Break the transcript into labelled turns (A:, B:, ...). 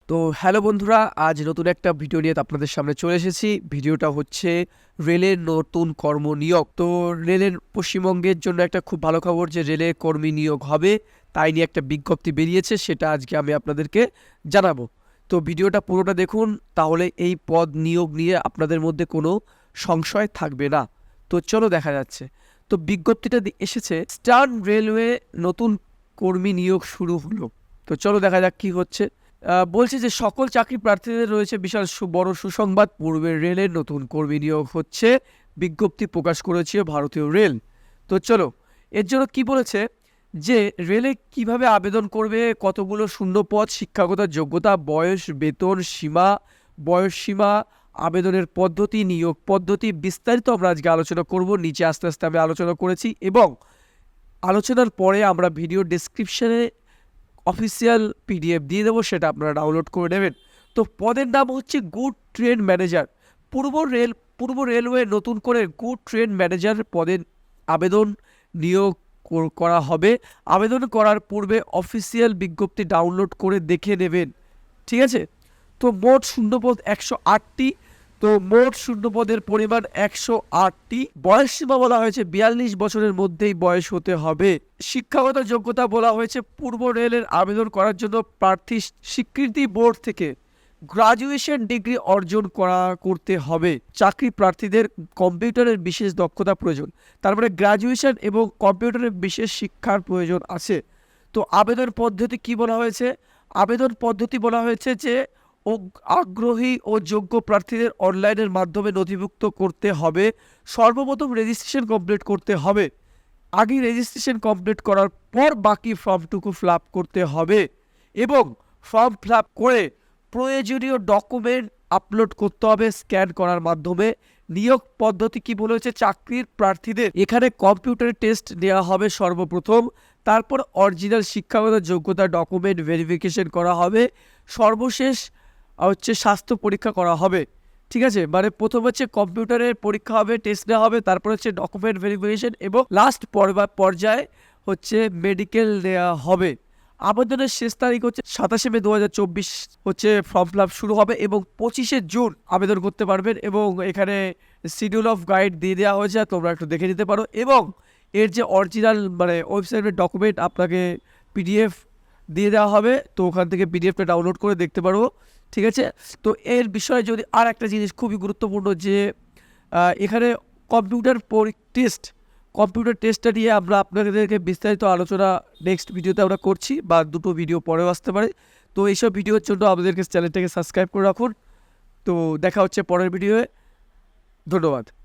A: তো হ্যালো বন্ধুরা, আজ নতুন একটা ভিডিও নিয়ে আপনাদের সামনে চলে এসেছি। ভিডিওটা হচ্ছে রেলের নতুন কর্ম নিয়োগ। তো রেলের পশ্চিমবঙ্গের জন্য একটা খুব ভালো খবর যে রেলের কর্মী নিয়োগ হবে, তাই নিয়ে একটা বিজ্ঞপ্তি বেরিয়েছে, সেটা আজকে আমি আপনাদেরকে জানাবো। তো ভিডিওটা পুরোটা দেখুন, তাহলে এই পদ নিয়োগ নিয়ে আপনাদের মধ্যে কোনো সংশয় থাকবে না। তো চলো দেখা যাচ্ছে। তো বিজ্ঞপ্তিটা এসেছে, স্টার্ন রেলওয়ে নতুন কর্মী নিয়োগ শুরু হলো। তো চলো দেখা যাক কি হচ্ছে। বলছে যে সকল চাকরি প্রার্থীদের রয়েছে বিশাল বড় সুসংবাদ, পূর্বের রেলের নতুন কর্মী নিয়োগ হচ্ছে, বিজ্ঞপ্তি প্রকাশ করেছে ভারতীয় রেল। তো চলো, এর জন্য কি বলেছে যে রেলে কিভাবে আবেদন করবে, কতগুলো শূন্য পদ, শিক্ষাগত যোগ্যতা, বয়স, বেতন সীমা, আবেদনের পদ্ধতি, নিয়োগ পদ্ধতি বিস্তারিত আমরা আজকে আলোচনা করব। নিচে আস্তে আস্তে আমি আলোচনা করেছি এবং আলোচনার পরে আমরা ভিডিও ডেসক্রিপশনে অফিসিয়াল পিডিএফ দিয়ে দেবো, সেটা আপনারা ডাউনলোড করে নেবেন। তো পদের নাম হচ্ছে গুড ট্রেন ম্যানেজার। পূর্ব রেলওয়ে নতুন করে গুড ট্রেন ম্যানেজার পদের আবেদন নিয়োগ করা হবে। আবেদন করার পূর্বে অফিসিয়াল বিজ্ঞপ্তি ডাউনলোড করে দেখে নেবেন, ঠিক আছে? তো মোট শূন্যপদ 108টি। তো মোট শূন্যপদের পরিমাণ 108টি। বয়স সীমা বলা হয়েছে 42 বছরের মধ্যেই বয়স হতে হবে। শিক্ষাগত যোগ্যতা বলা হয়েছে পূর্ব রেলের আবেদন করার জন্য প্রার্থী স্বীকৃতি বোর্ড থেকে গ্রাজুয়েশন ডিগ্রি অর্জন করতে হবে। চাকরি প্রার্থীদের কম্পিউটারের বিশেষ দক্ষতা প্রয়োজন, তার মানে গ্রাজুয়েশন এবং কম্পিউটারের বিশেষ শিক্ষার প্রয়োজন আছে। তো আবেদন পদ্ধতি কি বলা হয়েছে? আবেদন পদ্ধতি বলা হয়েছে যে আগ্রহী ও যোগ্য প্রার্থীদের অনলাইনের মাধ্যমে নথিভুক্ত করতে হবে। সর্বপ্রথম রেজিস্ট্রেশন কমপ্লিট করতে হবে। আগে রেজিস্ট্রেশন কমপ্লিট করার পর বাকি ফর্মটুকু ফিল আপ করতে হবে এবং ফর্ম ফিল আপ করে প্রয়োজনীয় ডকুমেন্ট আপলোড করতে হবে স্ক্যান করার মাধ্যমে। নিয়োগ পদ্ধতি কি বলেছে? চাকরির প্রার্থীদের এখানে কম্পিউটার টেস্ট নেওয়া হবে সর্বপ্রথম, তারপর অরিজিনাল শিক্ষাগত যোগ্যতা ডকুমেন্ট ভেরিফিকেশন করা হবে, সর্বশেষ হচ্ছে স্বাস্থ্য পরীক্ষা করা হবে, ঠিক আছে? মানে প্রথম হচ্ছে কম্পিউটারের পরীক্ষা হবে, টেস্ট নেওয়া হবে, তারপর হচ্ছে ডকুমেন্ট ভেরিফিকেশন এবং লাস্ট পর্যায়ে হচ্ছে মেডিকেল দেওয়া হবে। আবেদনের শেষ তারিখ হচ্ছে 27 মে 2024 হচ্ছে ফর্ম ফিল আপ শুরু হবে এবং 25শে জুন আবেদন করতে পারবেন। এবং এখানে শিডিউল অফ গাইড দিয়ে দেওয়া হয়েছে, তোমরা একটু দেখে নিতে পারো। এবং এর যে অরিজিনাল মানে ওয়েবসাইটের ডকুমেন্ট আপনাকে পিডিএফ দিয়ে দেওয়া হবে, তো ওখান থেকে পিডিএফটা ডাউনলোড করে দেখতে পারবো, ঠিক আছে? তো এর বিষয়ে যদি আর একটা জিনিস খুবই গুরুত্বপূর্ণ যে এখানে কম্পিউটার টেস্টটা নিয়ে আমরা আপনাদেরকে বিস্তারিত আলোচনা নেক্সট ভিডিওতে আমরা করছি, বা দুটো ভিডিও পরেও আসতে পারে। তো এইসব ভিডিওর জন্য আমাদেরকে চ্যানেলটাকে সাবস্ক্রাইব করে রাখুন। তো দেখা হচ্ছে পরের ভিডিওয়ে। ধন্যবাদ।